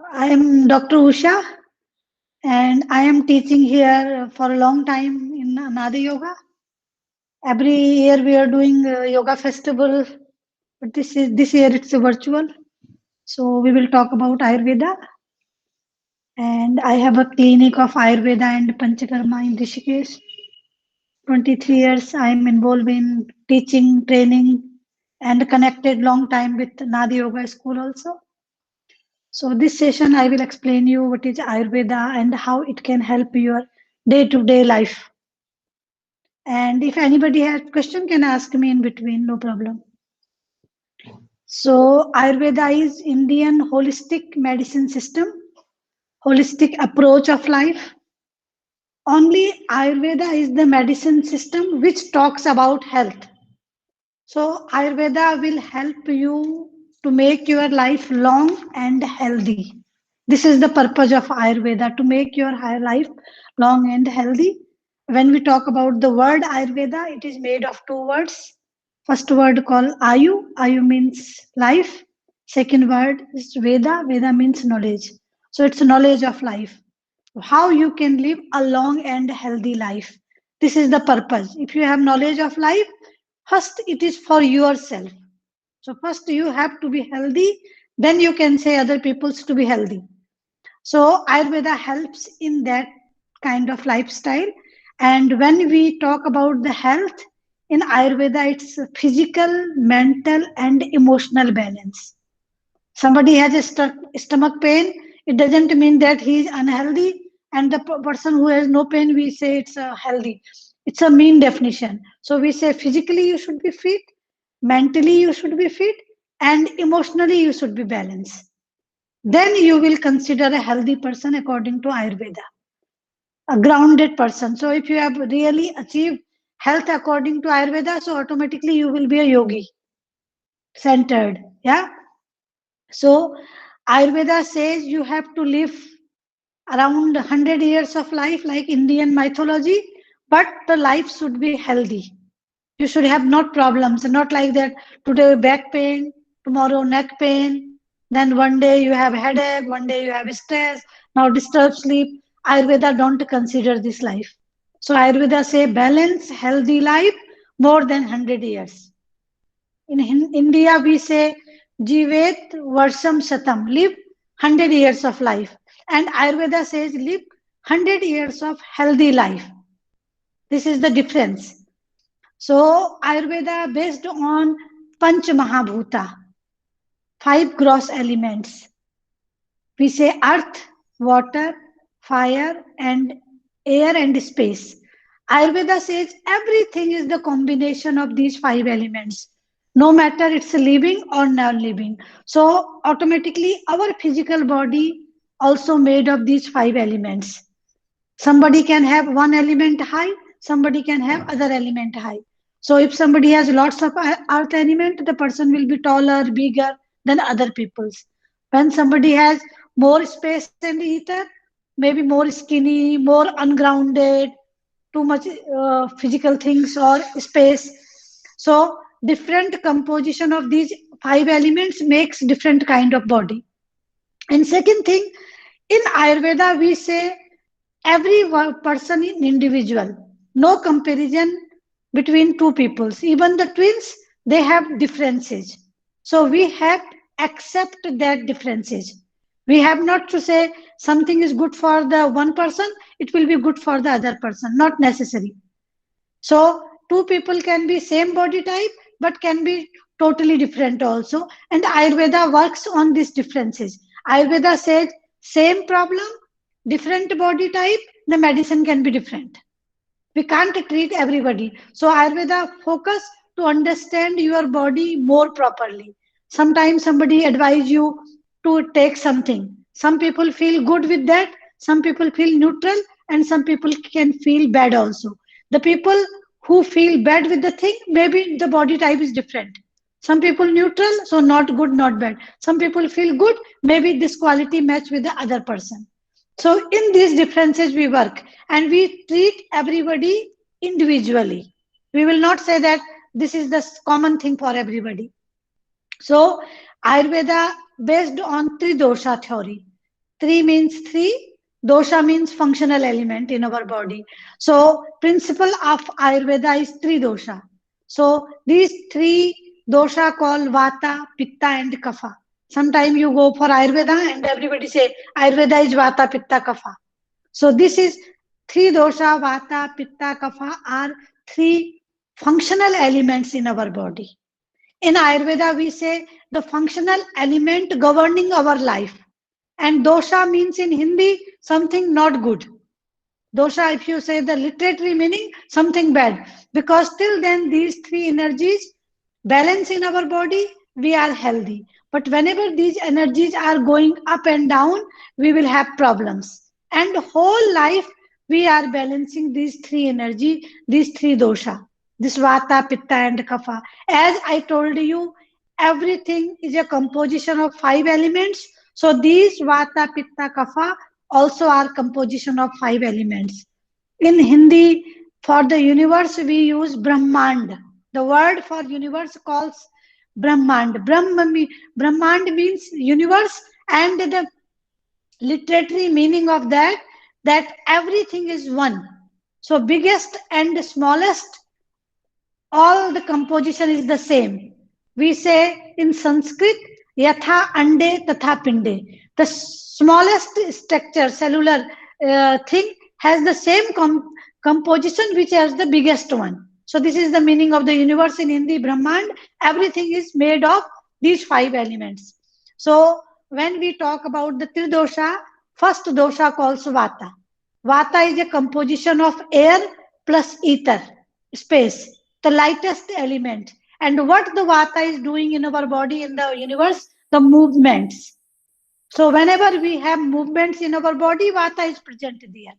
I am Dr. Usha and I am teaching here for a long time in Nadi Yoga. Every year we are doing a yoga festival, but this year it's a virtual. So we will talk about Ayurveda, and I have a clinic of Ayurveda and Panchakarma in Rishikesh. 23 years I am involved in teaching, training, and connected long time with Nadi Yoga School also. So this session I will explain you what is Ayurveda and how it can help your day-to-day life. And if anybody has question can ask me in between, no problem. So Ayurveda is Indian holistic medicine system, holistic approach of life. Only Ayurveda is the medicine system which talks about health. So Ayurveda will help you to make your life long and healthy. This is the purpose of Ayurveda to make your life long and healthy. When we talk about the word Ayurveda, it is made of two words. First word called Ayu. Ayu means life. Second word is Veda. Veda means knowledge. So it's knowledge of life. How you can live a long and healthy life. This is the purpose. If you have knowledge of life, first it is for yourself. So first you have to be healthy, then you can say other people's to be healthy. So Ayurveda helps in that kind of lifestyle. And when we talk about the health in Ayurveda, it's physical, mental, and emotional balance. Somebody has a stomach pain, it doesn't mean that he is unhealthy, and the person who has no pain, we say it's healthy. It's a mean definition. So we say physically you should be fit, mentally you should be fit, and emotionally you should be balanced. Then you will consider a healthy person according to Ayurveda, a grounded person. So if you have really achieved health according to Ayurveda, so automatically you will be a yogi, centered. Yeah. So Ayurveda says you have to live around 100 years of life like Indian mythology, but the life should be healthy. You should have not problems, not like that today back pain, tomorrow neck pain, then one day you have headache, one day you have stress, now disturbed sleep. Ayurveda don't consider this life. So Ayurveda say balance healthy life more than 100 years. In India, we say Jivet Varsam Satam, live 100 years of life. And Ayurveda says live 100 years of healthy life. This is the difference. So Ayurveda based on Panch Mahabhuta, five gross elements. We say earth, water, fire, and air and space. Ayurveda says everything is the combination of these five elements, no matter it's living or non-living. So automatically our physical body also made of these five elements. Somebody can have one element high, somebody can have other element high. So if somebody has lots of earth element, the person will be taller, bigger than other people's. When somebody has more space and ether, maybe more skinny, more ungrounded, too much physical things or space. So different composition of these five elements makes different kind of body. And second thing, in Ayurveda we say every person is individual, no comparison between two peoples. Even the twins, they have differences. So we have to accept that differences. We have not to say something is good for the one person, it will be good for the other person, not necessary. So two people can be same body type but can be totally different also. And Ayurveda works on these differences. Ayurveda says same problem, different body type, the medicine can be different. We can't treat everybody. So Ayurveda focus to understand your body more properly. Sometimes somebody advise you to take something. Some people feel good with that, some people feel neutral, and some people can feel bad also. The people who feel bad with the thing, maybe the body type is different. Some people neutral, so not good, not bad. Some people feel good, maybe this quality match with the other person. So in these differences we work and we treat everybody individually. We will not say that this is the common thing for everybody. So Ayurveda based on three dosha theory. Three means three. Dosha means functional element in our body. So principle of Ayurveda is three dosha. So these three dosha called Vata, Pitta and Kapha. Sometimes you go for Ayurveda and everybody say Ayurveda is Vata, Pitta, Kapha. So this is three dosha, Vata, Pitta, Kapha are three functional elements in our body. In Ayurveda, we say the functional element governing our life. And dosha means in Hindi something not good. Dosha, if you say the literary meaning, something bad. Because till then, these three energies balance in our body, we are healthy. But whenever these energies are going up and down, we will have problems. And whole life, we are balancing these three energy, these three dosha, this vata, pitta, and kapha. As I told you, everything is a composition of five elements. So these vata, pitta, kapha also are composition of five elements. In Hindi, for the universe, we use Brahmand. The word for universe calls Brahmand. Brahmand means universe, and the literary meaning of that everything is one. So biggest and smallest, all the composition is the same. We say in Sanskrit, yatha ande tatha pinde. The smallest structure, cellular thing, has the same composition which has the biggest one. So this is the meaning of the universe in Hindi, Brahmand. Everything is made of these five elements. So when we talk about the Tridosha, first dosha calls Vata. Vata is a composition of air plus ether, space, the lightest element. And what the Vata is doing in our body, in the universe, the movements. So whenever we have movements in our body, Vata is present there.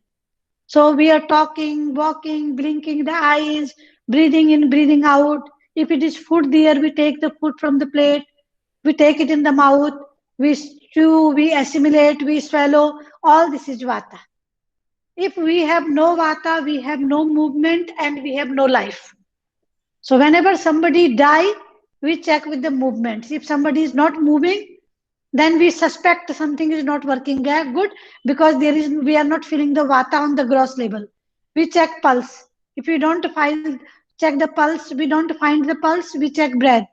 So we are talking, walking, blinking the eyes, breathing in, breathing out. If it is food there, we take the food from the plate, we take it in the mouth, we chew, we assimilate, we swallow. All this is Vata. If we have no Vata, we have no movement and we have no life. So whenever somebody die, we check with the movements. If somebody is not moving, then we suspect something is not working good, because we are not feeling the vata on the gross level. We check pulse. If we don't find check the pulse, we don't find the pulse, we check breath.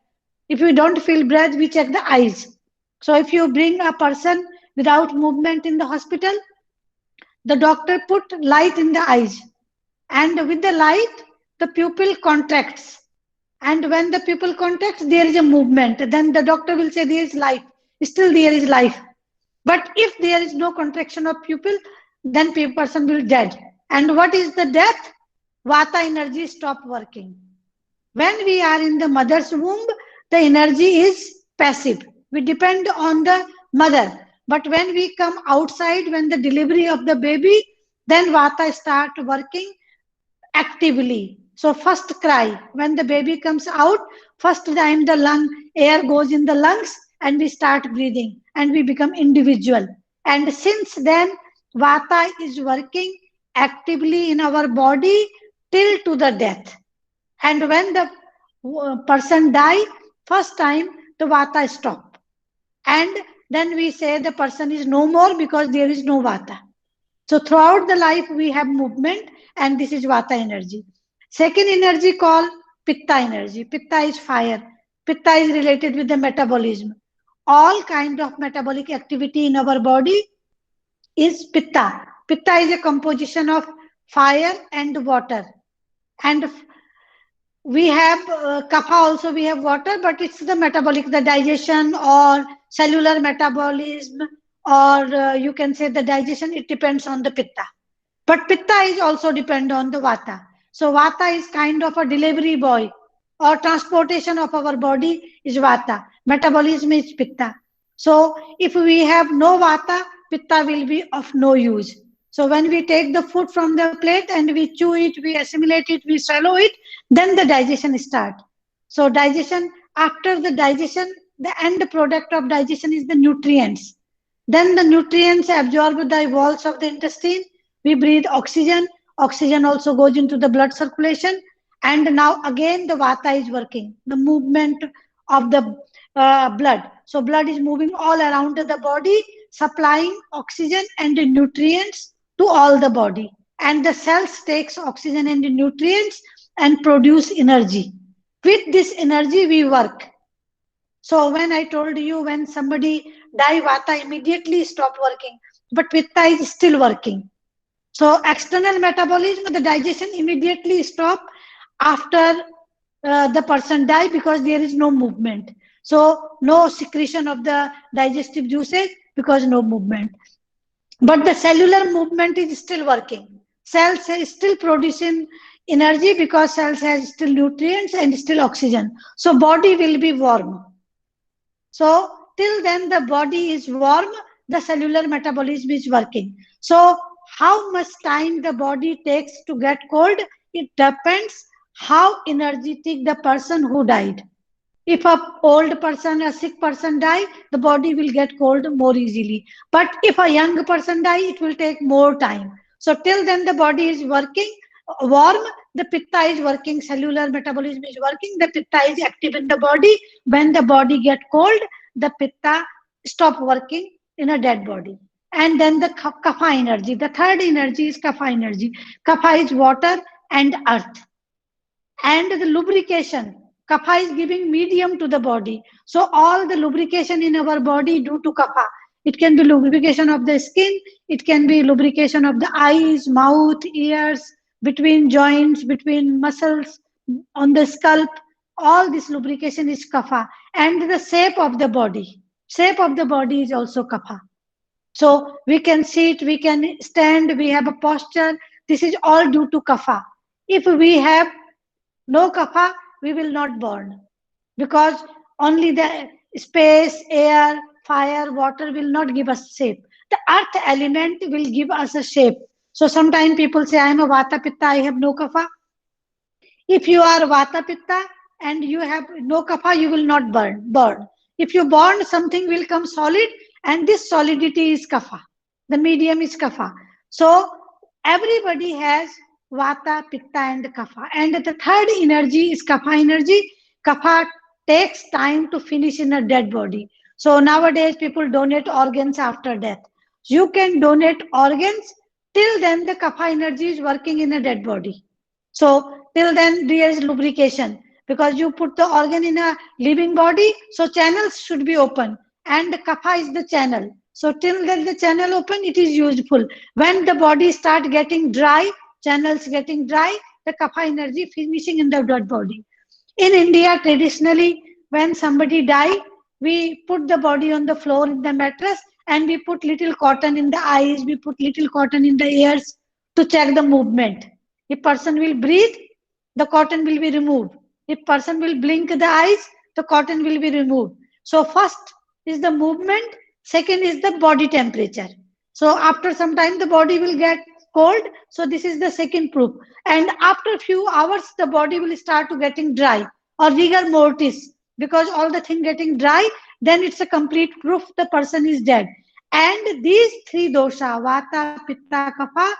If we don't feel breath, we check the eyes. So if you bring a person without movement in the hospital, the doctor put light in the eyes, and with the light the pupil contracts, and when the pupil contracts there is a movement, then the doctor will say there is life, still there is life. But if there is no contraction of pupil, then person will dead. And what is the death? Vata energy stop working. When we are in the mother's womb, the energy is passive, we depend on the mother. But when we come outside, when the delivery of the baby, then vata start working actively. So first cry, when the baby comes out, first time the lung air goes in the lungs and we start breathing and we become individual. And since then, Vata is working actively in our body till to the death. And when the person die, first time the Vata stop. And then we say the person is no more because there is no Vata. So throughout the life we have movement, and this is Vata energy. Second energy called Pitta energy. Pitta is fire. Pitta is related with the metabolism. All kind of metabolic activity in our body is Pitta. Pitta is a composition of fire and water. And we have kapha also, we have water, but it's the metabolic, the digestion or cellular metabolism, or you can say the digestion, it depends on the pitta. But pitta is also depend on the vata. So vata is kind of a delivery boy, or transportation of our body is vata, metabolism is pitta. So if we have no vata, pitta will be of no use. So when we take the food from the plate and we chew it, we assimilate it, we swallow it, then the digestion starts. So digestion, after the digestion, the end product of digestion is the nutrients. Then the nutrients absorb the walls of the intestine. We breathe oxygen. Oxygen also goes into the blood circulation. And now again the vata is working, the movement of the blood. So blood is moving all around the body. supplying oxygen and nutrients to all the body, and the cells takes oxygen and nutrients and produce energy. With this energy we work. So when I told you, when somebody die, vata immediately stop working, but pitta is still working. So external metabolism, the digestion immediately stop after the person die, because there is no movement. So no secretion of the digestive juices, because no movement. But the cellular movement is still working. Cells are still producing energy, because cells has still nutrients and still oxygen. So body will be warm. So till then the body is warm, the cellular metabolism is working. So how much time the body takes to get cold? It depends how energetic the person who died. If a old person, a sick person die, the body will get cold more easily. But if a young person die, it will take more time. So till then the body is working warm, the pitta is working, cellular metabolism is working, the pitta is active in the body. When the body get cold, the pitta stop working in a dead body. And then the kapha energy, the third energy is kapha energy. Kapha is water and earth. And the lubrication, kapha is giving medium to the body. So all the lubrication in our body due to kapha. It can be lubrication of the skin, it can be lubrication of the eyes, mouth, ears, between joints, between muscles, on the scalp. All this lubrication is kapha. And the shape of the body, shape of the body is also kapha. So we can sit, we can stand, we have a posture. This is all due to kapha. If we have no kapha, we will not burn, because only the space, air, fire, water will not give us shape. The earth element will give us a shape. So sometimes people say, I am a vata pitta, I have no kapha. If you are vata pitta and you have no kapha, you will not burn. If you burn, something will come solid, and this solidity is kapha. The medium is kapha. So everybody has vata, pitta, and kapha. And the third energy is kapha energy. Kapha takes time to finish in a dead body. So nowadays people donate organs after death. You can donate organs, till then the kapha energy is working in a dead body. So till then there is lubrication, because you put the organ in a living body, so channels should be open, and the kapha is the channel. So till then the channel open, it is useful. When the body start getting dry, channels getting dry, the kapha energy finishing in the dead body. In India, traditionally, when somebody die, we put the body on the floor in the mattress, and we put little cotton in the eyes, we put little cotton in the ears to check the movement. If person will breathe, the cotton will be removed. If person will blink the eyes, the cotton will be removed. So first is the movement, second is the body temperature. So after some time the body will get cold. So this is the second proof. And after a few hours the body will start to getting dry, or rigor mortis, because all the thing getting dry, then it's a complete proof the person is dead. And these three dosha, vata, pitta, kapha,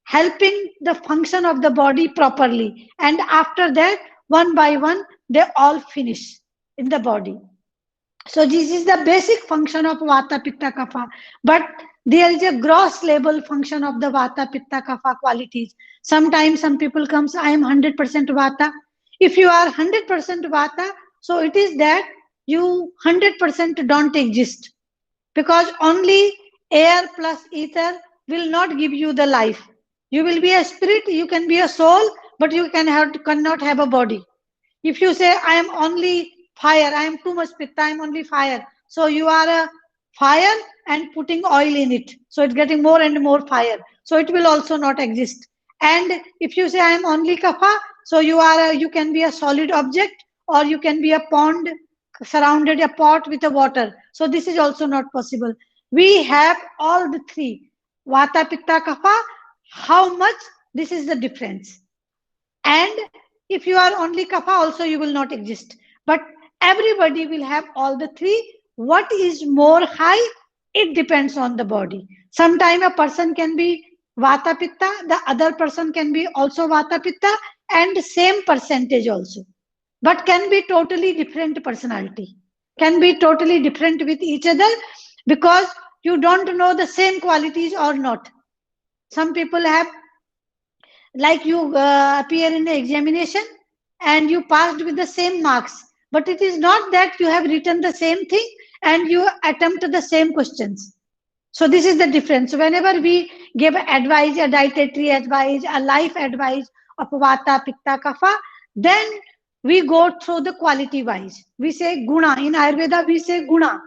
helping the function of the body properly. And after that, one by one, they all finish in the body. So this is the basic function of vata, pitta, kapha. But there is a gross level function of the vata, pitta, kapha qualities. Sometimes some people comes, I am 100% vata. If you are 100% vata, so it is that you 100% don't exist, because only air plus ether will not give you the life. You will be a spirit, you can be a soul, but you cannot have a body. If you say, I am only fire, I am too much pitta, I am only fire. So you are a fire and putting oil in it. So it's getting more and more fire. So it will also not exist. And if you say, I am only kapha, so you can be a solid object, or you can be a pond surrounded a pot with a water. So this is also not possible. We have all the three. Vata, pitta, kapha. How much? This is the difference. And if you are only kapha, also you will not exist. But everybody will have all the three. What is more high? It depends on the body. Sometime a person can be vata pitta, the other person can be also vata pitta, and same percentage also, but can be totally different personality, can be totally different with each other, because you don't know the same qualities or not. Some people have, like you appear in the examination and you passed with the same marks, but it is not that you have written the same thing and you attempt the same questions. So this is the difference. Whenever we give advice, a dietary advice, a life advice of vata, pitta, kapha, then we go through the quality wise. We say guna. In Ayurveda, we say guna.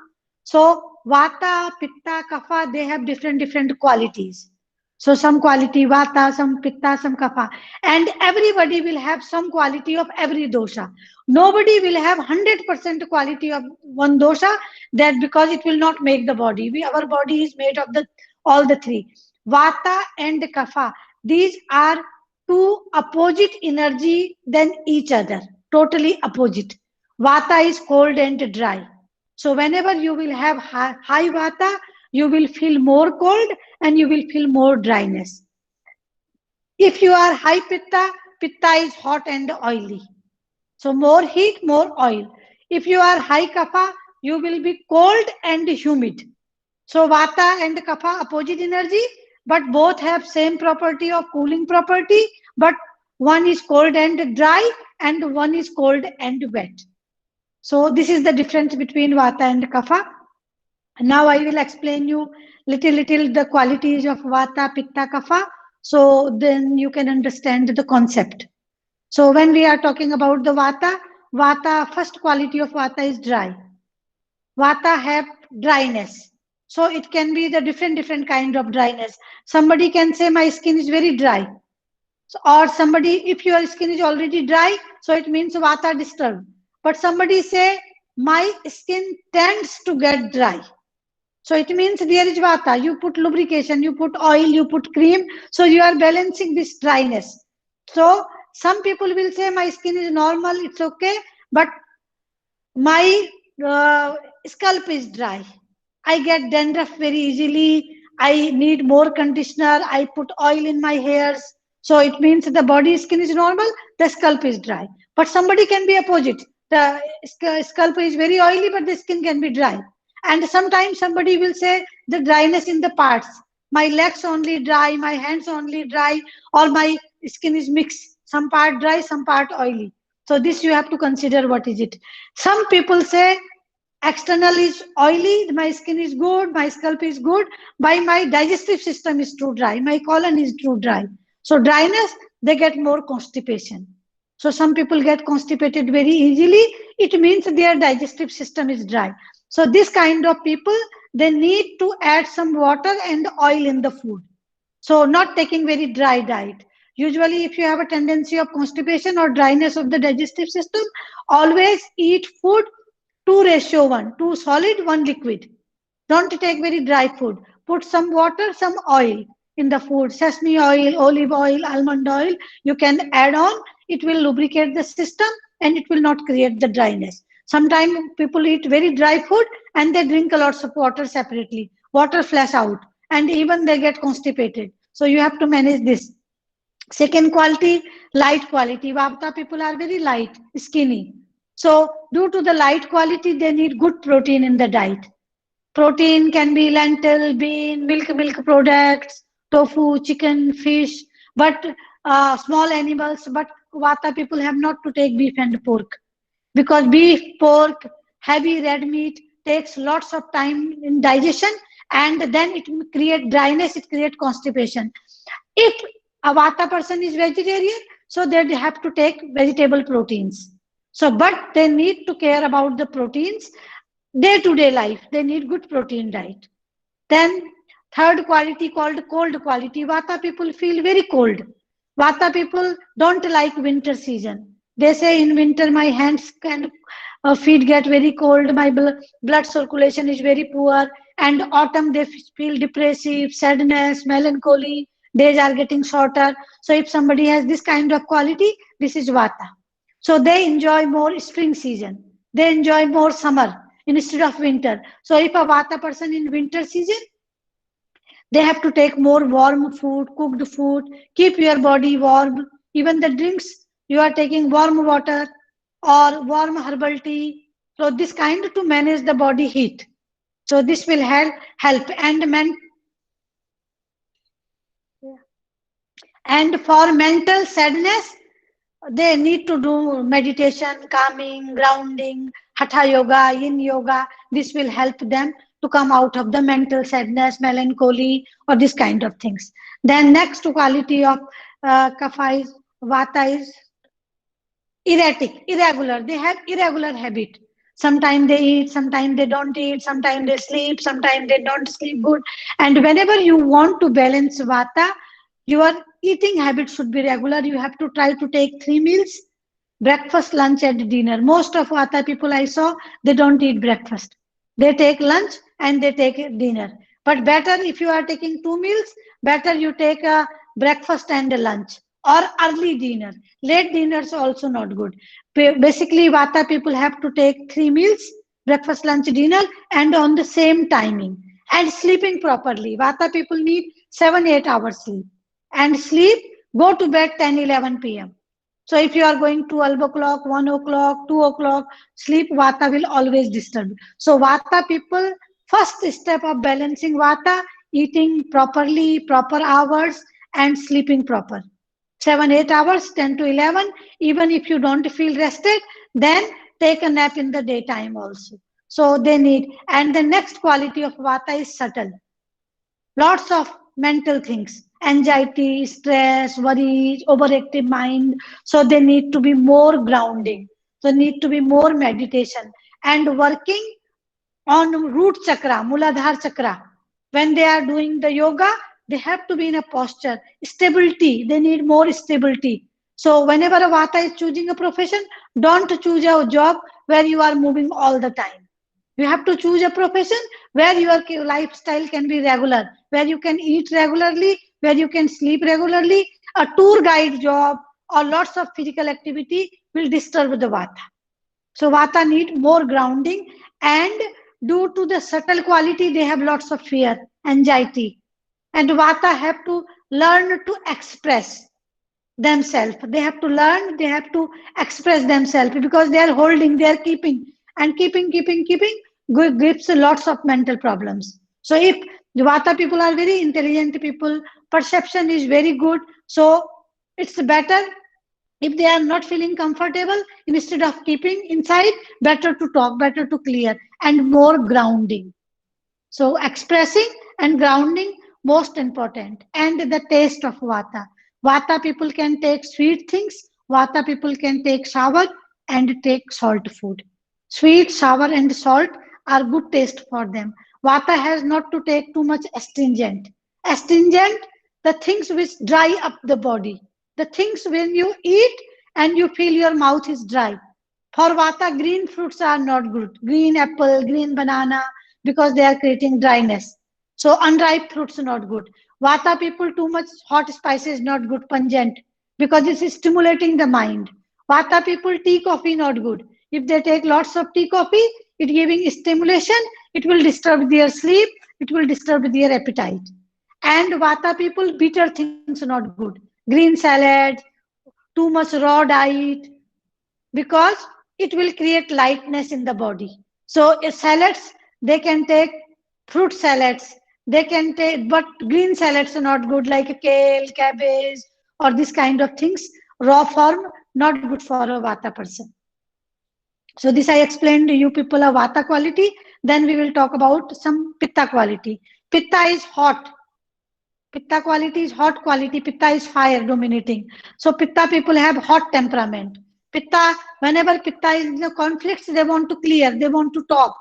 So vata, pitta, kapha, they have different qualities. So some quality vata, some pitta, some kapha. And everybody will have some quality of every dosha. Nobody will have 100% quality of one dosha, that because it will not make the body. Our body is made of the all the three. Vata and kapha. These are two opposite energy than each other. Totally opposite. Vata is cold and dry. So whenever you will have high vata, you will feel more cold and you will feel more dryness. If you are high pitta, pitta is hot and oily. So more heat, more oil. If you are high kapha, you will be cold and humid. So vata and kapha opposite energy, but both have same property of cooling property, but one is cold and dry and one is cold and wet. So this is the difference between vata and kapha. Now I will explain you little the qualities of vata, pitta, kapha. So then you can understand the concept. So when we are talking about the vata, vata, first quality of vata is dry. Vata have dryness. So it can be the different kind of dryness. Somebody can say my skin is very dry. So, or somebody, if your skin is already dry, so it means vata disturbed. But somebody say my skin tends to get dry. So it means there is vata. You put lubrication, you put oil, you put cream. So you are balancing this dryness. So some people will say my skin is normal, it's okay, but my scalp is dry. I get dandruff very easily. I need more conditioner. I put oil in my hairs. So it means the body skin is normal, the scalp is dry. But somebody can be opposite. The scalp is very oily, but the skin can be dry. And sometimes somebody will say the dryness in the parts. My legs only dry, my hands only dry, or my skin is mixed. Some part dry, some part oily. So this you have to consider what is it. Some people say external is oily, my skin is good, my scalp is good, by my digestive system is too dry, my colon is too dry. So dryness, they get more constipation. So some people get constipated very easily. It means their digestive system is dry. So this kind of people, they need to add some water and oil in the food. So not taking very dry diet. Usually if you have a tendency of constipation or dryness of the digestive system, always eat food 2:1, 2 solid, 1 liquid. Don't take very dry food. Put some water, some oil in the food. Sesame oil, olive oil, almond oil. You can add on. It will lubricate the system and it will not create the dryness. Sometimes people eat very dry food and they drink a lot of water separately. Water flash out and even they get constipated. So you have to manage this. Second quality, light quality. Vata people are very light, skinny. So due to the light quality, they need good protein in the diet. Protein can be lentil, bean, milk products, tofu, chicken, fish, but small animals. But Vata people have not to take beef and pork because beef, pork, heavy red meat takes lots of time in digestion and then it will create dryness, it creates constipation. If a Vata person is vegetarian, so they have to take vegetable proteins. So, but they need to care about the proteins day to day life. They need good protein diet. Then third quality called cold quality. Vata people feel very cold. Vata people don't like winter season. They say in winter my hands and feet get very cold. My blood circulation is very poor. And autumn they feel depressive, sadness, melancholy. Days are getting shorter. So if somebody has this kind of quality, this is Vata. So they enjoy more spring season. They enjoy more summer instead of winter. So if a Vata person in winter season, they have to take more warm food, cooked food, keep your body warm. Even the drinks, you are taking warm water or warm herbal tea. So this kind to manage the body heat. So this will help. And for mental sadness, they need to do meditation, calming, grounding, hatha yoga, yin yoga. This will help them to come out of the mental sadness, melancholy, or this kind of things. Then next quality of kapha is vata is erratic, irregular. They have irregular habit. Sometimes they eat, sometimes they don't eat, sometimes they sleep, sometimes they don't sleep good. And whenever you want to balance vata, your eating habit should be regular. You have to try to take 3 meals: breakfast, lunch, and dinner. Most of vata people I saw, they don't eat breakfast. They take lunch and they take dinner. But better, if you are taking 2 meals, better you take a breakfast and a lunch, or early dinner. Late dinner is also not good. Basically, vata people have to take 3 meals: breakfast, lunch, dinner, and on the same timing, and sleeping properly. Vata people need 7-8 hours sleep, and sleep, go to bed 10-11 p.m. So if you are going 12 o'clock, 1 o'clock, 2 o'clock, sleep, vata will always disturb. So vata people, first step of balancing vata, eating properly, proper hours, and sleeping proper. 7-8 hours, 10 to 11. Even if you don't feel rested, then take a nap in the daytime also. So they need. And the next quality of vata is subtle. Lots of mental things: anxiety, stress, worries, overactive mind. So they need to be more grounding, so need to be more meditation, and working on root chakra, muladhar chakra. When they are doing the yoga, they have to be in a posture, stability. They need more stability. So whenever a vata is choosing a profession, don't choose a job where you are moving all the time. You have to choose a profession where your lifestyle can be regular, where you can eat regularly, where you can sleep regularly. A tour guide job or lots of physical activity will disturb the vata. So vata need more grounding, and due to the subtle quality, they have lots of fear, anxiety, and vata have to learn to express themselves. They have to learn, they have to express themselves, because they are holding, they are keeping, and keeping gives lots of mental problems. So if the vata people are very intelligent people, perception is very good. So it's better, if they are not feeling comfortable, instead of keeping inside, better to talk, better to clear, and more grounding. So expressing and grounding, most important. And the taste of vata. Vata people can take sweet things. Vata people can take sour and take salt food. Sweet, sour, and salt are good taste for them. Vata has not to take too much astringent. Astringent, the things which dry up the body. The things when you eat and you feel your mouth is dry. For vata, green fruits are not good. Green apple, green banana, because they are creating dryness. So unripe fruits are not good. Vata people, too much hot spices not good, pungent, because this is stimulating the mind. Vata people, tea, coffee not good. If they take lots of tea, coffee, it giving stimulation, it will disturb their sleep, it will disturb their appetite. And vata people, bitter things not good. Green salad, too much raw diet, because it will create lightness in the body. So salads, they can take fruit salads, they can take, but green salads are not good, like kale, cabbage, or this kind of things. Raw form, not good for a vata person. So this I explained to you people of vata quality. Then we will talk about some pitta quality. Pitta is hot. Pitta quality is hot quality. Pitta is fire dominating. So Pitta people have hot temperament. Pitta, whenever Pitta is in the conflicts, they want to clear, they want to talk,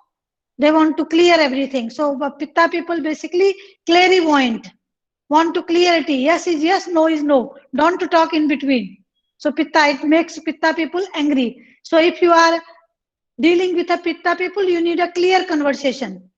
they want to clear everything. So Pitta people basically clairvoyant, want to clarity. Yes is yes, no is no. Don't talk in between. So Pitta, it makes Pitta people angry. So if you are dealing with a Pitta people, you need a clear conversation,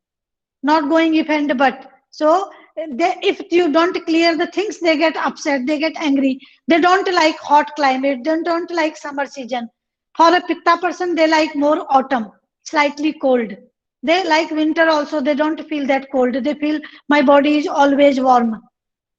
not going if and but. So if you don't clear the things, they get upset, they get angry. They don't like hot climate, they don't like summer season. For a pitta person, they like more autumn, slightly cold. They like winter also, they don't feel that cold, they feel my body is always warm.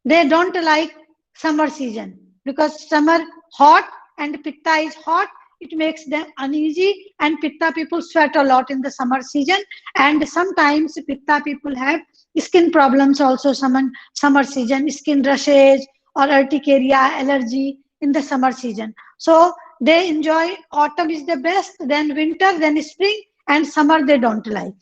They don't like summer season, because summer hot and pitta is hot, it makes them uneasy, and pitta people sweat a lot in the summer season, and sometimes pitta people have skin problems also. Summer season, skin rashes or urticaria, allergy in the summer season. So they enjoy autumn is the best, then winter, then spring, and summer they don't like.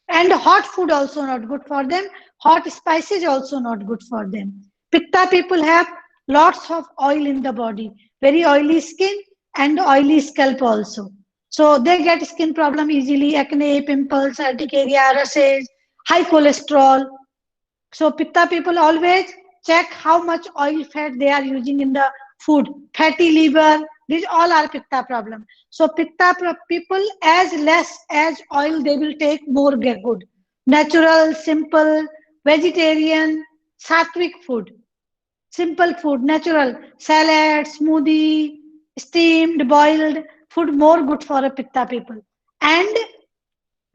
And hot food also not good for them. Hot spices also not good for them. Pitta people have lots of oil in the body, very oily skin and oily scalp also. So they get skin problem easily, acne, pimples, urticaria, rashes, high cholesterol. So pitta people always check how much oil fat they are using in the food. Fatty liver, these all are pitta problem. So people, as less as oil they will take, more get good. Natural, simple, vegetarian, sattvic food. Simple food, natural, salad, smoothie, steamed, boiled food, more good for a pitta people. And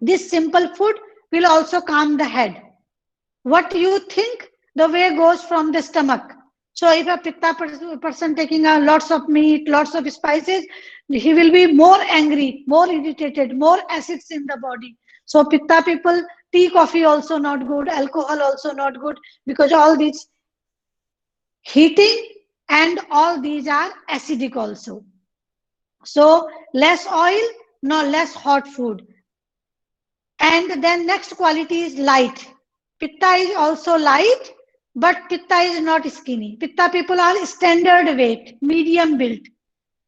this simple food will also calm the head. What you think, the way goes from the stomach. So if a person taking lots of meat, lots of spices, he will be more angry, more irritated, more acids in the body. So pitta people, tea, coffee also not good, alcohol also not good, because all these heating and all these are acidic also. So less oil, no, less hot food. And then next quality is light. Pitta is also light, but Pitta is not skinny. Pitta people are standard weight, medium built.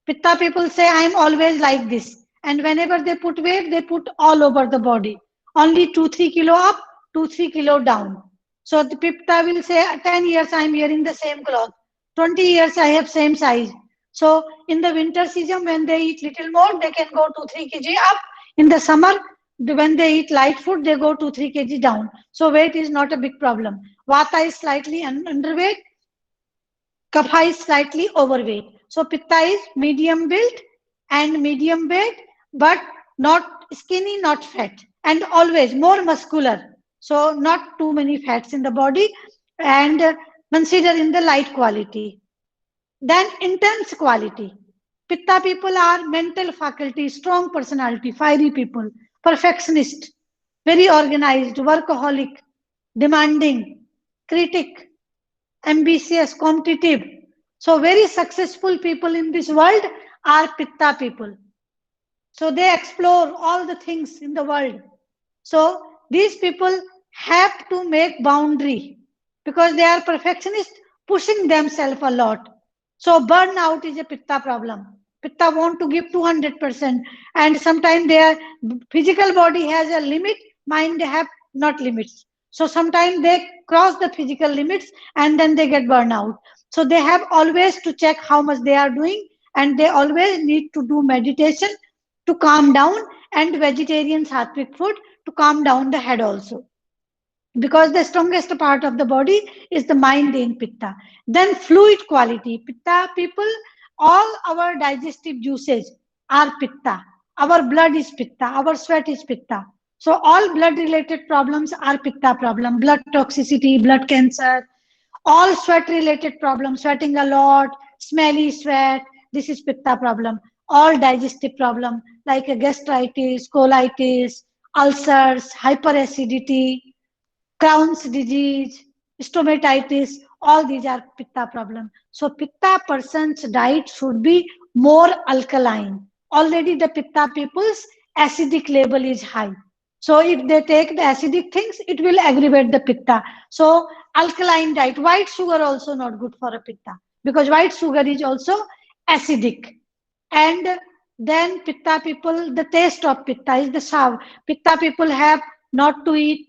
Pitta people say, I am always like this. And whenever they put weight, they put all over the body. Only 2 3 kilo up, 2 3 kilo down. So the Pitta will say, 10 years I am wearing the same cloth. 20 years I have same size. So in the winter season, when they eat little more, they can go 2 3 kg up. In the summer, when they eat light food, they go 2 3 kg down. So weight is not a big problem. Vata is slightly underweight, Kapha is slightly overweight. So Pitta is medium built and medium weight, but not skinny, not fat, and always more muscular. So not too many fats in the body, and consider in the light quality. Then intense quality. Pitta people are mental faculty, strong personality, fiery people, perfectionist, very organized, workaholic, demanding, critic, ambitious, competitive. So very successful people in this world are Pitta people. So they explore all the things in the world. So these people have to make boundary because they are perfectionists, pushing themselves a lot. So burnout is a Pitta problem. Pitta want to give 200%, and sometimes their physical body has a limit, mind have not limits. So sometimes they cross the physical limits and then they get burnout. So they have always to check how much they are doing, and they always need to do meditation to calm down, and vegetarian sattvic food to calm down the head also, because the strongest part of the body is the mind in pitta. Then fluid quality. Pitta people, all our digestive juices are pitta. Our blood is pitta, our sweat is pitta. So all blood related problems are pitta problem. Blood toxicity, blood cancer, all sweat related problems, sweating a lot, smelly sweat, this is pitta problem. All digestive problem like gastritis, colitis, ulcers, hyperacidity, Crohn's disease, stomatitis, all these are pitta problem. So pitta person's diet should be more alkaline. Already the pitta people's acidic level is high. So if they take the acidic things, it will aggravate the pitta. So alkaline diet, white sugar also not good for a pitta, because white sugar is also acidic. And then pitta people, the taste of pitta is the sour. Pitta people have not to eat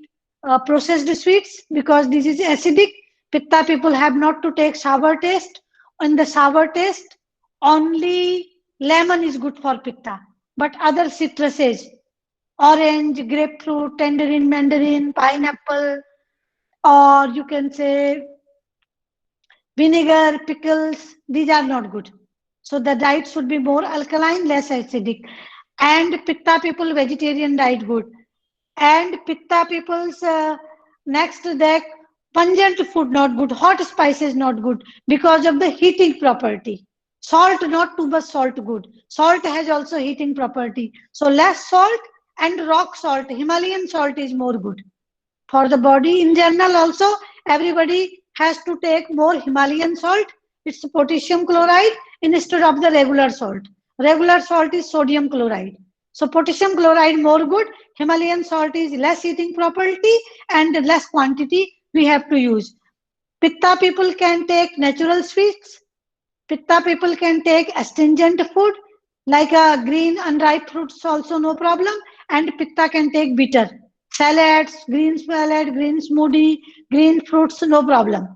processed sweets because this is acidic. Pitta people have not to take sour taste. In the sour taste, only lemon is good for pitta, but other citruses, orange, grapefruit, tangerine, mandarin, pineapple, or you can say vinegar, pickles, these are not good. So the diet should be more alkaline, less acidic. And pitta people, vegetarian diet good. And pitta people's next that pungent food not good, hot spices not good because of the heating property. Salt, not too much salt, good. Salt has also heating property. So less salt and rock salt, Himalayan salt is more good. For the body in general also, everybody has to take more Himalayan salt. It's potassium chloride instead of the regular salt. Regular salt is sodium chloride. So potassium chloride more good. Himalayan salt is less heating property and less quantity we have to use. Pitta people can take natural sweets. Pitta people can take astringent food like green unripe fruits also no problem, and Pitta can take bitter salads, green salad, green smoothie, green fruits no problem.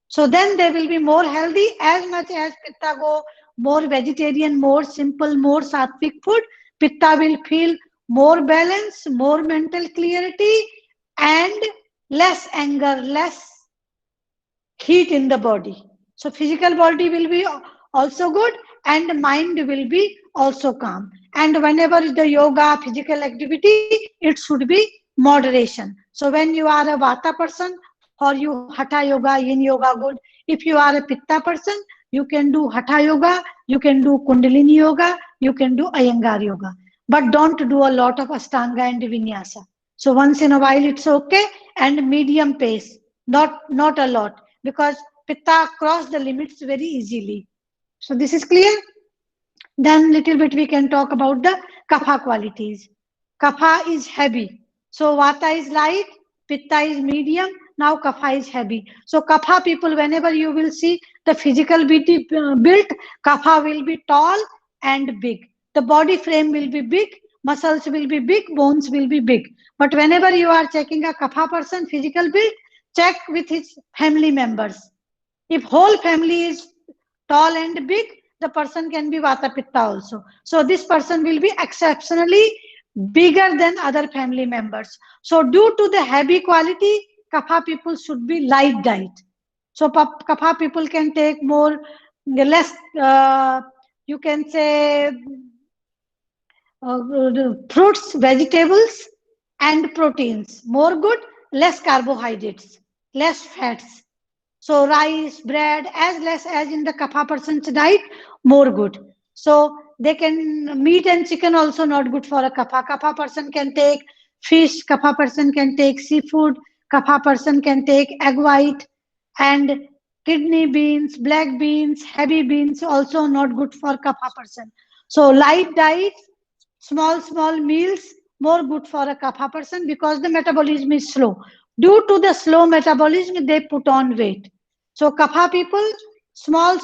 So then they will be more healthy as much as Pitta go more vegetarian, more simple, more sattvic food. Pitta will feel more balance, more mental clarity, and less anger, less heat in the body. So physical body will be also good and mind will be also calm. And whenever the yoga, physical activity, it should be moderation. So when you are a Vata person, for you Hatha yoga, Yin yoga good. If you are a Pitta person, you can do Hatha yoga, you can do Kundalini yoga, you can do Iyengar yoga. But don't do a lot of Ashtanga and Vinyasa. So once in a while it's okay, and medium pace, not a lot, because pitta cross the limits very easily. So this is clear. Then little bit we can talk about the kapha qualities. Kapha is heavy. So vata is light, pitta is medium, now kapha is heavy. So kapha people, whenever you will see the physical beauty built, kapha will be tall and big. The body frame will be big, muscles will be big, bones will be big. But whenever you are checking a kapha person physical build, check with his family members. If whole family is tall and big, the person can be Vata Pitta also. So this person will be exceptionally bigger than other family members. So due to the heavy quality, Kapha people should be light diet. So Kapha people can take more, less, you can say fruits, vegetables, and proteins. More good, less carbohydrates, less fats. So rice, bread, as less as in the kapha person's diet, more good. So they can meat and chicken also not good for a kapha. Kapha person can take fish, kapha person can take seafood, kapha person can take egg white, and kidney beans, black beans, heavy beans also not good for kapha person. So light diet, small meals more good for a kapha person because the metabolism is slow. Due to the slow metabolism, they put on weight. So kapha people, small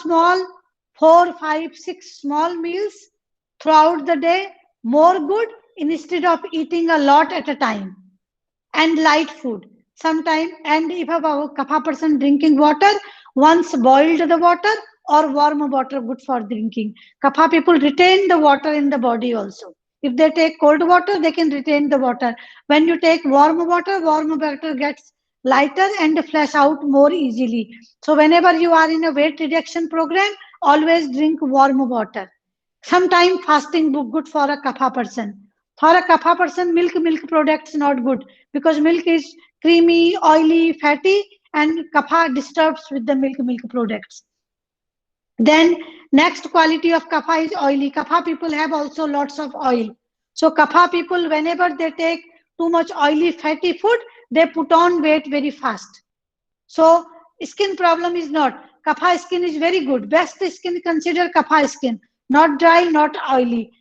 4 5 6 small meals throughout the day more good instead of eating a lot at a time, and light food sometime. And if a kapha person drinking water, once boiled the water or warm water good for drinking. Kapha people retain the water in the body also. If they take cold water, they can retain the water. When you take warm water gets lighter and flush out more easily. So whenever you are in a weight reduction program, always drink warm water. Sometime fasting book good for a kapha person. For a kapha person, milk products not good because milk is creamy, oily, fatty, and kapha disturbs with the milk products. Then next quality of kapha is oily. Kapha people have also lots of oil. So kapha people, whenever they take too much oily, fatty food, they put on weight very fast. So skin problem is not. Kapha skin is very good. Best skin consider kapha skin. Not dry, not oily.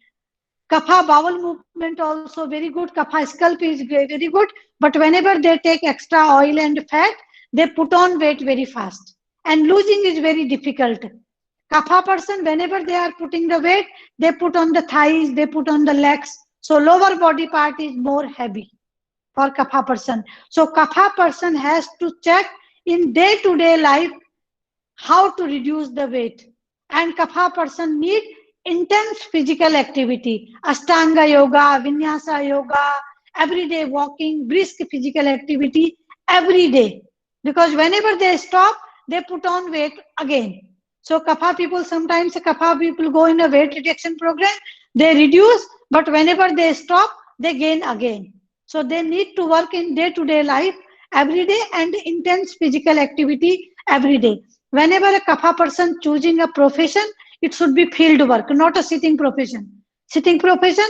Kapha bowel movement also very good. Kapha scalp is very good. But whenever they take extra oil and fat, they put on weight very fast. And losing is very difficult. Kapha person, whenever they are putting the weight, they put on the thighs, they put on the legs. So lower body part is more heavy for kapha person. So kapha person has to check in day-to-day life how to reduce the weight. And kapha person need intense physical activity, ashtanga yoga, vinyasa yoga, everyday walking, brisk physical activity every day, because whenever they stop, they put on weight again. So kapha people, sometimes kapha people go in a weight reduction program, they reduce, but whenever they stop, they gain again. So they need to work in day-to-day life every day and intense physical activity every day. Whenever a kapha person choosing a profession, It should be field work, not a sitting profession. Sitting profession,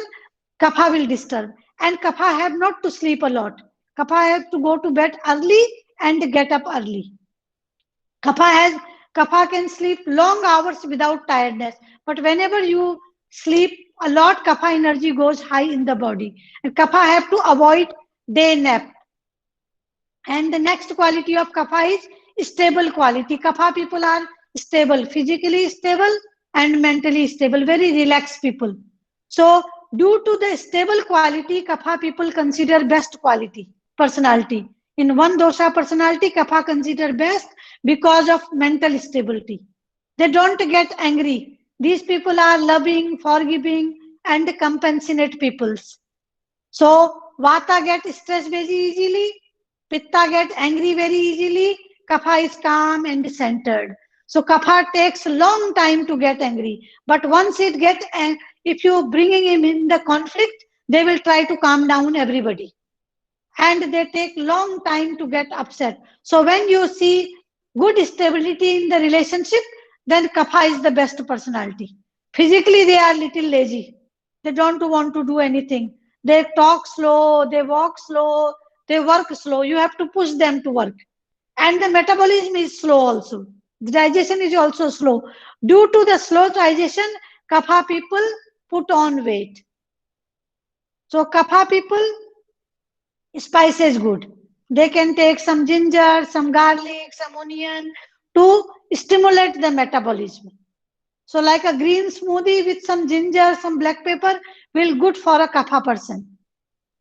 kapha will disturb. And kapha have not to sleep a lot. Kapha have to go to bed early and get up early. Kapha has Kapha can sleep long hours without tiredness. But whenever you sleep a lot, kapha energy goes high in the body. And kapha have to avoid day nap. And the next quality of kapha is stable quality. Kapha people are stable, physically stable and mentally stable, very relaxed people. So, due to the stable quality, kapha people consider best quality, personality. In one dosha personality, kapha consider best because of mental stability. They don't get angry. These people are loving, forgiving, and compassionate peoples. So Vata gets stressed very easily, Pitta gets angry very easily, Kapha is calm and centered. So Kapha takes long time to get angry, but once it gets, if you bringing him in the conflict, they will try to calm down everybody, and they take long time to get upset. So when you see good stability in the relationship, then kapha is the best personality. Physically they are little lazy, they don't want to do anything, they talk slow, they walk slow, they work slow, you have to push them to work. And the metabolism is slow also, the digestion is also slow. Due to the slow digestion, kapha people put on weight. So kapha people, spice is good. They can take some ginger, some garlic, some onion to stimulate the metabolism. So, like a green smoothie with some ginger, some black pepper will good for a kapha person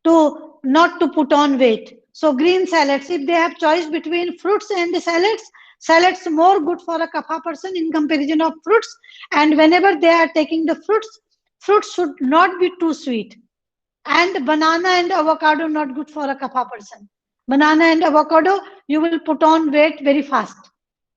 to not to put on weight. So, green salads, if they have choice between fruits and salads, salads more good for a kapha person in comparison of fruits. And whenever they are taking the fruits, fruits should not be too sweet. And banana and avocado not good for a kapha person. Banana and avocado, you will put on weight very fast.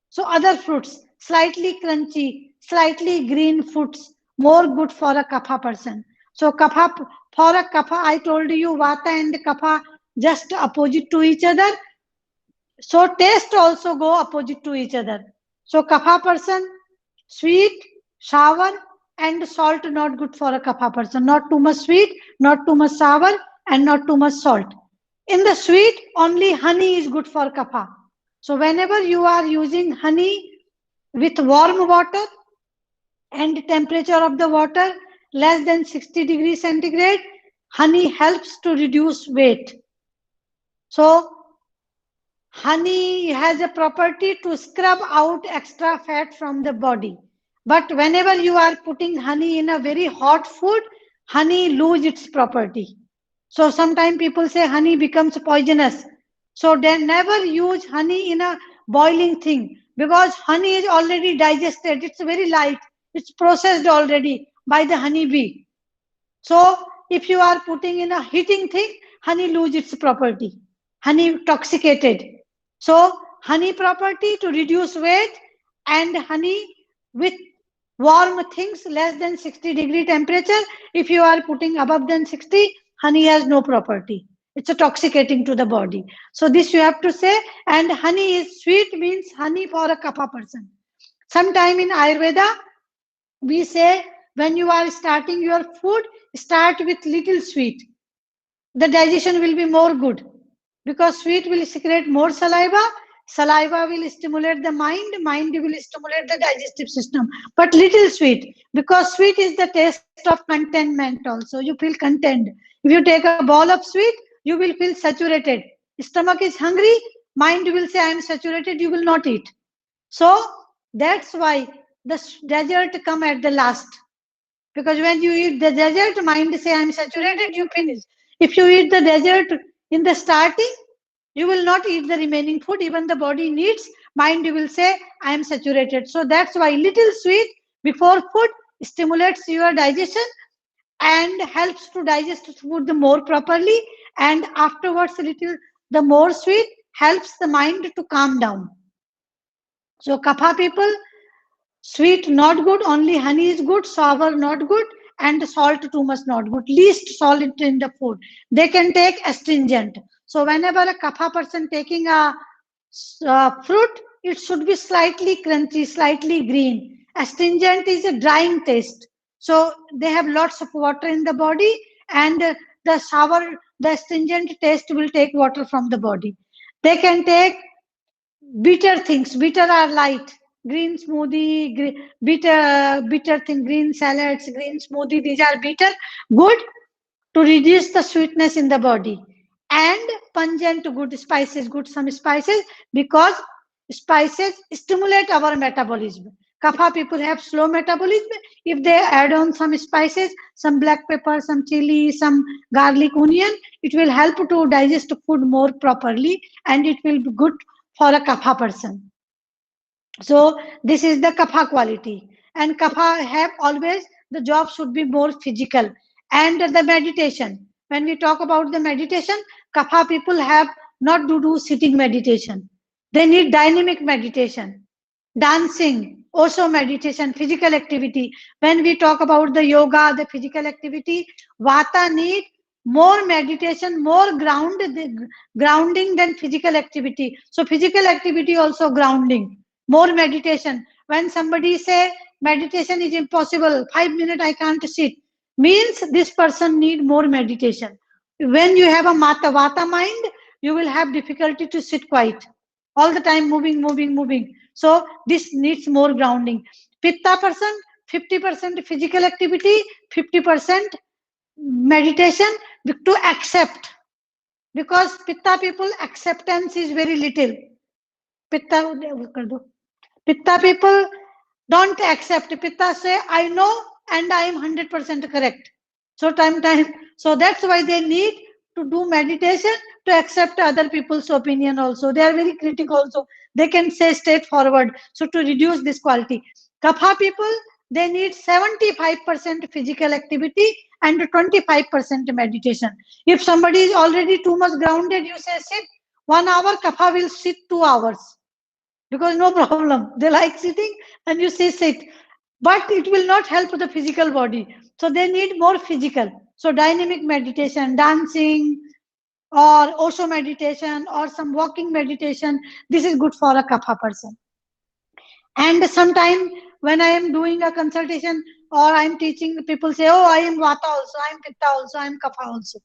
So other fruits, slightly crunchy, slightly green fruits, more good for a kapha person. So kapha, for a kapha, I told you vata and kapha just opposite to each other. So taste also go opposite to each other. So kapha person, sweet, sour, and salt not good for a kapha person. Not too much sweet, not too much sour, and not too much salt. In the sweet, only honey is good for kapha. So whenever you are using honey with warm water and temperature of the water less than 60 degrees centigrade, honey helps to reduce weight. So honey has a property to scrub out extra fat from the body. But whenever you are putting honey in a very hot food, honey lose its property. So sometimes people say honey becomes poisonous. So they never use honey in a boiling thing because honey is already digested. It's very light. It's processed already by the honey bee. So if you are putting in a heating thing, honey lose its property. Honey intoxicated. So honey property to reduce weight, and honey with warm things less than 60-degree temperature. If you are putting above than 60, honey has no property. It's intoxicating to the body. So this you have to say. And honey is sweet means honey for a kapha person. Sometime in Ayurveda, we say when you are starting your food, start with little sweet. The digestion will be more good because sweet will secrete more saliva. Saliva will stimulate the mind, mind will stimulate the digestive system. But little sweet, because sweet is the taste of contentment also. You feel content. If you take a ball of sweet, you will feel saturated. Stomach is hungry, mind will say I am saturated, you will not eat. So that's why the dessert come at the last. Because when you eat the dessert, mind say I'm saturated, you finish. If you eat the dessert in the starting, you will not eat the remaining food. Even the body needs, mind will say I am saturated. So that's why little sweet before food stimulates your digestion and helps to digest food the more properly. And afterwards, little the more sweet helps the mind to calm down. So kapha people, sweet not good, only honey is good, sour not good, and salt too much not good. Least salt in the food. They can take astringent. So whenever a kapha person taking a fruit, it should be slightly crunchy, slightly green. Astringent is a drying taste. So they have lots of water in the body, and the astringent taste will take water from the body. They can take bitter things. Bitter are light. Green smoothie, bitter thing, green salads, green smoothie. These are bitter. Good to reduce the sweetness in the body, and pungent, good spices, good some spices, because spices stimulate our metabolism. Kapha people have slow metabolism. If they add on some spices, some black pepper, some chili, some garlic, onion, it will help to digest food more properly, and it will be good for a kapha person. So this is the kapha quality. And kapha have always, the job should be more physical. And the meditation. When we talk about the meditation, kapha people have not to do sitting meditation. They need dynamic meditation, dancing, also meditation, physical activity. When we talk about the yoga, the physical activity, vata need more meditation, more grounding than physical activity. So physical activity also grounding, more meditation. When somebody say meditation is impossible, 5 minutes I can't sit, means this person need more meditation. When you have a vata mind, you will have difficulty to sit quiet, all the time moving. So this needs more grounding. Pitta person, 50% physical activity, 50% meditation, to accept, because pitta people acceptance is very little. Pitta कर दो. Pitta people don't accept. Pitta say, I know and I am 100% correct. So time. So that's why they need to do meditation, to accept other people's opinion also. They are very critical also. They can say straightforward. So to reduce this quality. Kapha people, they need 75% physical activity and 25% meditation. If somebody is already too much grounded, you say sit 1 hour, Kapha will sit 2 hours, because no problem. They like sitting, and you say sit, but it will not help the physical body. So they need more physical. So dynamic meditation, dancing, or also meditation, or some walking meditation. This is good for a kapha person. And sometimes when I am doing a consultation or I am teaching, people say, oh, I am vata also, I am pitta also, I am kapha also.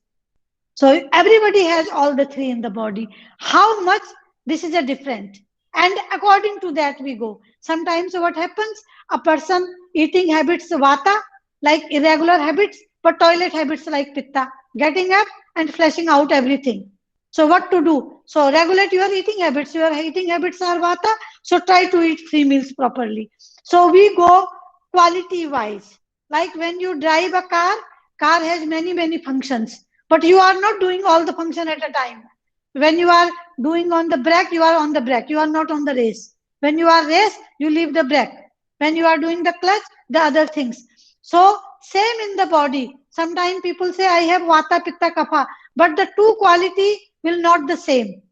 So everybody has all the three in the body. How much, this is a different. And according to that we go. Sometimes what happens, a person eating habits vata, like irregular habits, but toilet habits like pitta, getting up and flushing out everything. So what to do? So regulate your eating habits. Your eating habits are vata, so try to eat 3 meals properly. So we go quality wise. Like when you drive a car has many functions, but you are not doing all the function at a time. When you are doing on the brake, you are on the brake, you are not on the race. When you are race, you leave the brake. When you are doing the clutch, the other things. So same in the body. Sometimes people say I have vata, pitta, kapha, but the two quality will not the same.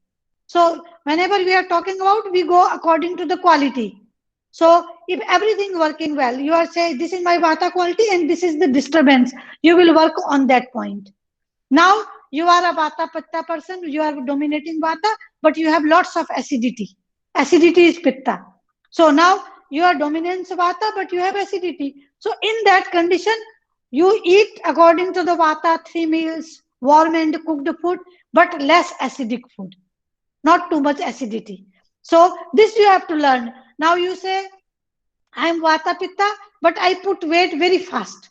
So whenever we are talking about, we go according to the quality. So if everything working well, you are saying this is my vata quality and this is the disturbance, you will work on that point. Now you are a vata pitta person, you are dominating vata, but you have lots of acidity. Acidity is pitta. So now you are dominance vata, but you have acidity. So in that condition, you eat according to the vata 3 meals, warm and cooked food, but less acidic food, not too much acidity. So this you have to learn. Now you say, I am vata pitta, but I put weight very fast.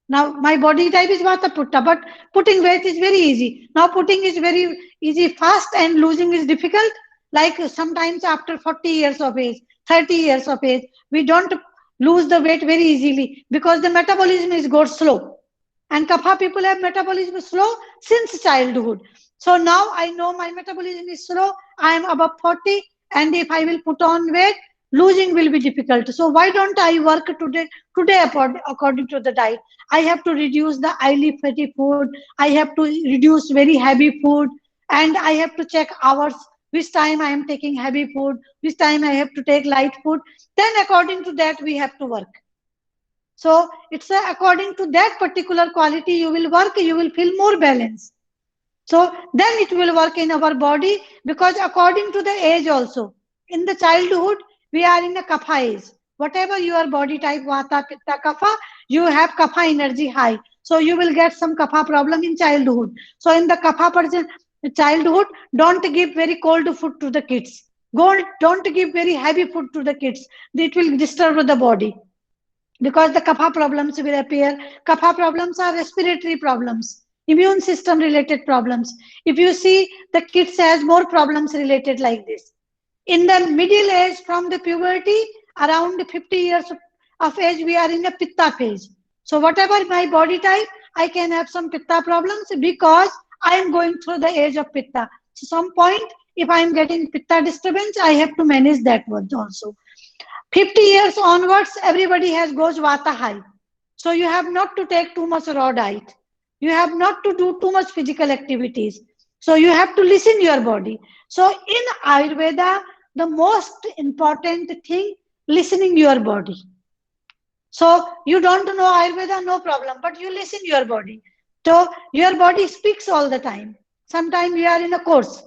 Now my body type is vata pitta, but putting weight is very easy. Now putting is very easy fast, and losing is difficult. Like sometimes after 40 years of age, 30 years of age, we don't lose the weight very easily, because the metabolism is goes slow. And kapha people have metabolism slow since childhood. So now I know my metabolism is slow. I am above 40, and if I will put on weight, losing will be difficult. So why don't I work today according to the diet? I have to reduce the oily fatty food. I have to reduce very heavy food, and I have to check hours, which time I am taking heavy food, which time I have to take light food. Then according to that we have to work. So it's according to that particular quality you will work, you will feel more balance. So then it will work in our body, because according to the age also. In the childhood, we are in a kapha age. Whatever your body type, vata, pitta, kapha, you have kapha energy high. So you will get some kapha problem in childhood. So in the kapha person, childhood, don't give very cold food to the kids. Don't give very heavy food to the kids. It will disturb the body because the kapha problems will appear. Kapha problems are respiratory problems, immune system related problems. If you see, the kids has more problems related like this. In the middle age, from the puberty, around 50 years of age, we are in a pitta phase. So whatever my body type, I can have some pitta problems because I am going through the age of pitta. So some point, if I am getting pitta disturbance, I have to manage that one also. 50 years onwards, everybody has goes vata high. So you have not to take too much raw diet. You have not to do too much physical activities. So you have to listen your body. So in Ayurveda, the most important thing, listening your body. So you don't know Ayurveda, no problem, but you listen your body. So your body speaks all the time. Sometimes we are in a course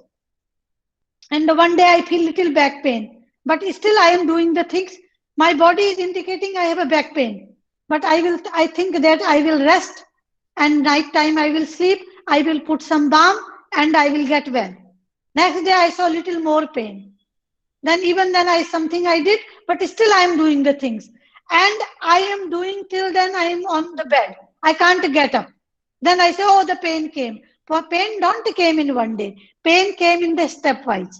and one day I feel little back pain, but still I am doing the things. My body is indicating I have a back pain, but I think that I will rest, and night time I will sleep, I will put some balm, and I will get well. Next day I saw little more pain. Then even then I something I did, but still I am doing the things, and I am doing till then I am on the bed, I can't get up. Then I say, oh, the pain came. For pain don't came in one day, pain came in the stepwise.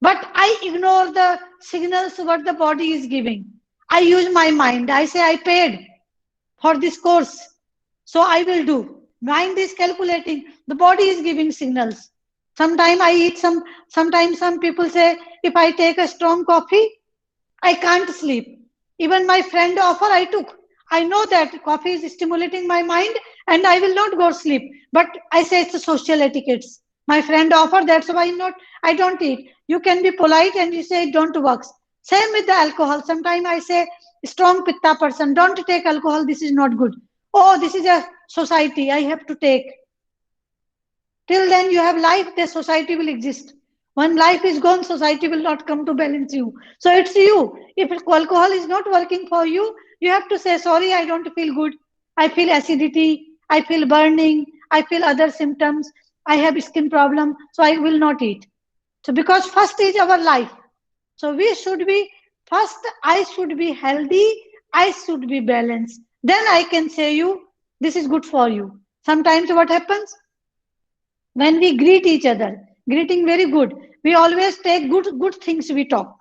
But I ignore the signals what the body is giving. I use my mind, I say I paid for this course, so I will do. Mind is calculating, the body is giving signals. Sometimes I eat some, sometimes some people say, if I take a strong coffee, I can't sleep. Even my friend offer I took. I know that coffee is stimulating my mind and I will not go sleep. But I say it's a social etiquettes. My friend offer, that's why not I don't eat. You can be polite and you say it don't work. Same with the alcohol. Sometimes I say strong pitta person, don't take alcohol, this is not good. Oh, this is a society, I have to take. Till then you have life, the society will exist. When life is gone, society will not come to balance you. So it's you. If alcohol is not working for you, you have to say, sorry, I don't feel good. I feel acidity. I feel burning. I feel other symptoms. I have skin problem. So I will not eat. So because first is our life. So we should be, first I should be healthy. I should be balanced. Then I can say you, this is good for you. Sometimes what happens? When we greet each other, greeting very good, we always take good things, we talk,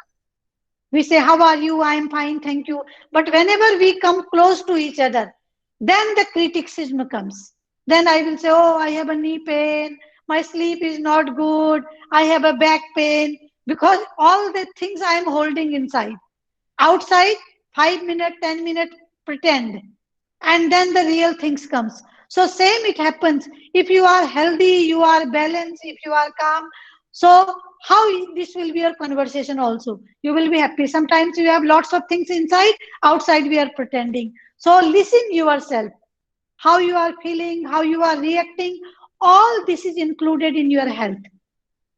we say how are you, I am fine, thank you. But whenever we come close to each other, then the criticism comes. Then I will say, oh, I have a knee pain, my sleep is not good, I have a back pain, because all the things I am holding inside. Outside, 5 minutes, 10 minutes, pretend, and then the real things comes. So same it happens. If you are healthy, you are balanced, if you are calm, so how this will be your conversation also, you will be happy. Sometimes you have lots of things inside, outside we are pretending. So listen yourself, how you are feeling, how you are reacting, all this is included in your health.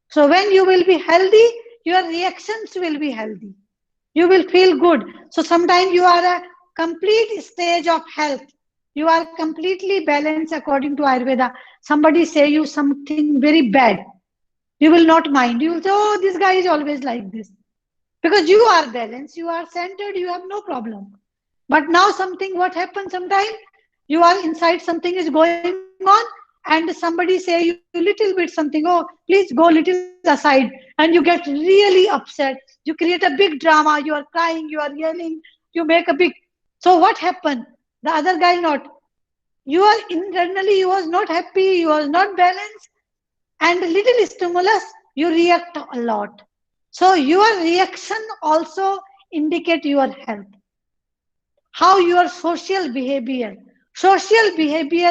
So when you will be healthy, your reactions will be healthy, you will feel good. So sometimes you are a complete stage of health, you are completely balanced according to Ayurveda. Somebody say you something very bad, you will not mind, you will say, oh, this guy is always like this, because you are balanced, you are centered, you have no problem. But now something what happens, sometimes you are inside, something is going on, and somebody say you little bit something, oh, please go little aside, and you get really upset, you create a big drama, you are crying, you are yelling, you make a big. So what happened? The other guy not, you are internally, you was not happy, you was not balanced, and little stimulus, you react a lot. So your reaction also indicate your health. How your social behavior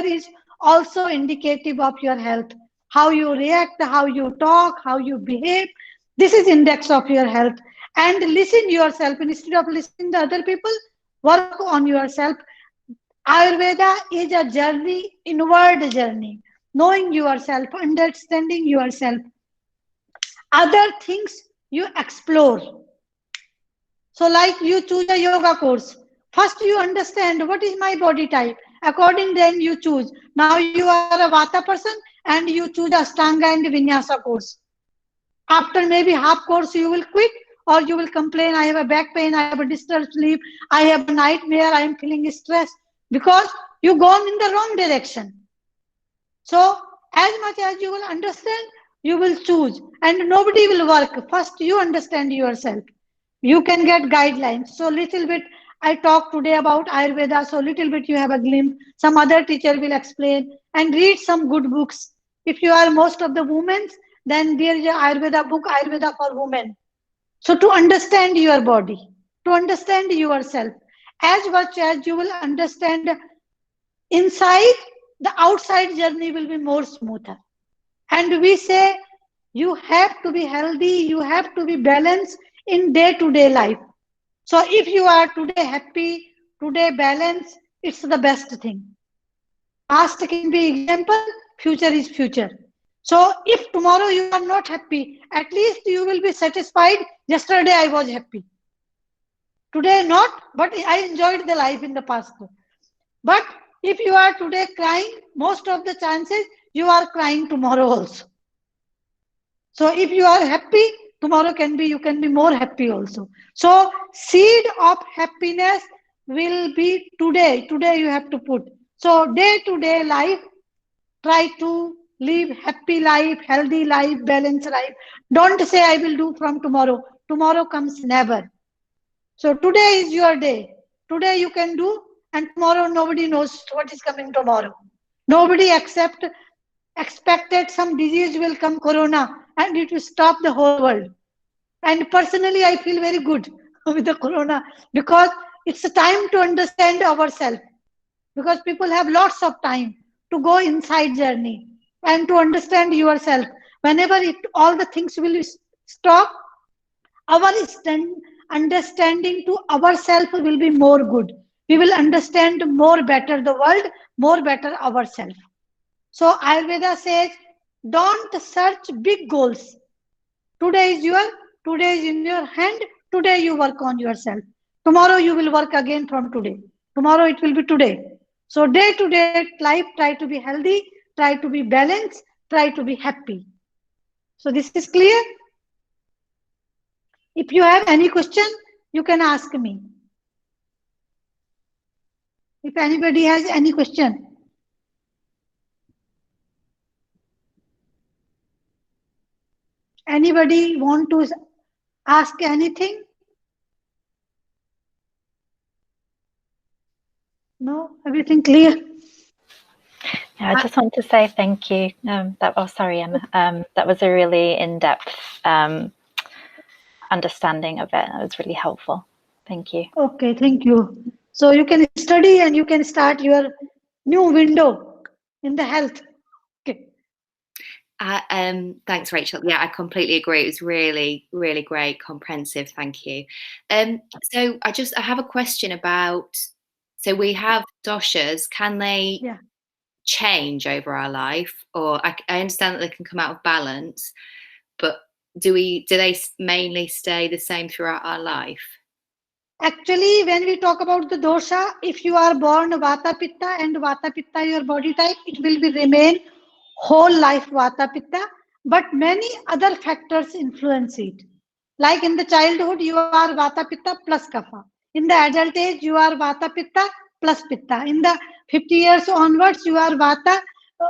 is also indicative of your health. How you react, how you talk, how you behave, this is index of your health. And listen yourself, instead of listening to other people, work on yourself. Ayurveda is a journey, inward journey, knowing yourself, understanding yourself. Other things you explore. So like you choose a yoga course. First you understand what is my body type. According then you choose. Now you are a Vata person and you choose Ashtanga and Vinyasa course. After maybe half course you will quit, or you will complain, I have a back pain, I have a disturbed sleep, I have a nightmare, I am feeling stressed, because you gone in the wrong direction. So as much as you will understand, you will choose, and nobody will work. First you understand yourself. You can get guidelines. So little bit I talk today about Ayurveda, so little bit you have a glimpse. Some other teacher will explain, and read some good books. If you are most of the women, then there is a Ayurveda book, Ayurveda for women. So to understand your body, to understand yourself, as much as you will understand inside, the outside journey will be more smoother. And we say you have to be healthy, you have to be balanced in day to day life. So if you are today happy, today balanced, it's the best thing. Past can be example, future is future. So if tomorrow you are not happy, at least you will be satisfied. Yesterday I was happy. Today not, but I enjoyed the life in the past. But if you are today crying, most of the chances you are crying tomorrow also. So if you are happy, tomorrow can be, you can be more happy also. So seed of happiness will be today. Today you have to put. So day to day life, try to live happy life, healthy life, balanced life. Don't say I will do from tomorrow. Tomorrow comes never. So today is your day. Today you can do, and tomorrow nobody knows what is coming tomorrow. Nobody expected some disease will come, corona, and it will stop the whole world. And personally, I feel very good with the corona, because it's a time to understand ourselves. Because people have lots of time to go inside journey and to understand yourself. Whenever all the things will stop, our understanding to ourselves will be more good. We will understand more better the world, more better ourselves. So Ayurveda says, don't search big goals. Today is your, today is in your hand. Today you work on yourself. Tomorrow you will work again from today. Tomorrow it will be today. So day to day life, try to be healthy, try to be balanced, try to be happy. So this is clear. If you have any question, you can ask me. If anybody has any question. Anybody want to ask anything? No? Everything clear? Yeah, I just want to say thank you. Sorry, Emma. That was a really in-depth understanding of it. That was really helpful. Thank you. Okay, thank you. So you can study and you can start your new window in the health. Okay. Thanks, Rachel. Yeah, I completely agree. It was really, really great, comprehensive. Thank you. So I have a question about. So we have doshas. Can they change over our life, or I understand that they can come out of balance, but do they mainly stay the same throughout our life? Actually, when we talk about the dosha, if you are born Vata Pitta and Vata Pitta your body type, it will be remain whole life Vata Pitta, but many other factors influence it. Like in the childhood, you are Vata Pitta plus Kapha. In the adult age, you are Vata Pitta plus Pitta. In the 50 years onwards, you are Vata,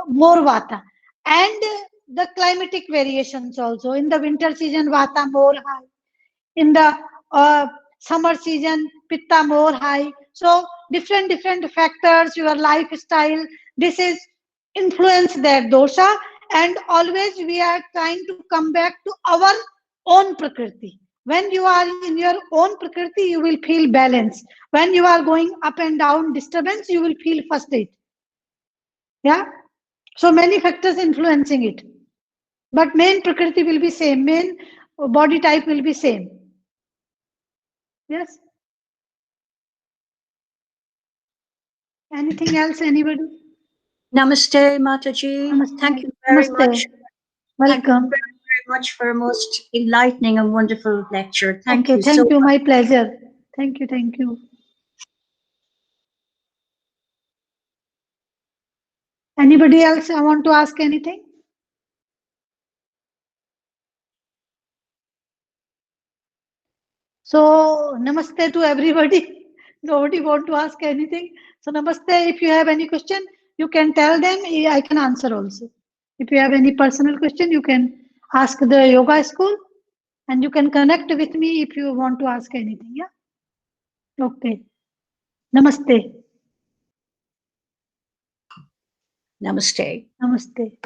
more Vata. And the climatic variations also. In the winter season, Vata more high. In the summer season, pitta more high. So different factors, your lifestyle, this is influence their dosha. And always we are trying to come back to our own prakriti. When you are in your own prakriti, you will feel balance. When you are going up and down disturbance, you will feel frustrated. Yeah, so many factors influencing it, but main prakriti will be same, main body type will be same. Yes. Anything else? Anybody? Namaste, Mataji. Namaste. Thank you very Namaste. much. Welcome. Thank you very very much for a most enlightening and wonderful lecture. Thank Okay, you so thank you. much. My pleasure. Thank you. Thank you. Anybody else I want to ask anything? So, namaste to everybody. Nobody want to ask anything. So, namaste. If you have any question, you can tell them. I can answer also. If you have any personal question, you can ask the yoga school, and you can connect with me if you want to ask anything. Yeah. Okay. Namaste. Namaste. Namaste.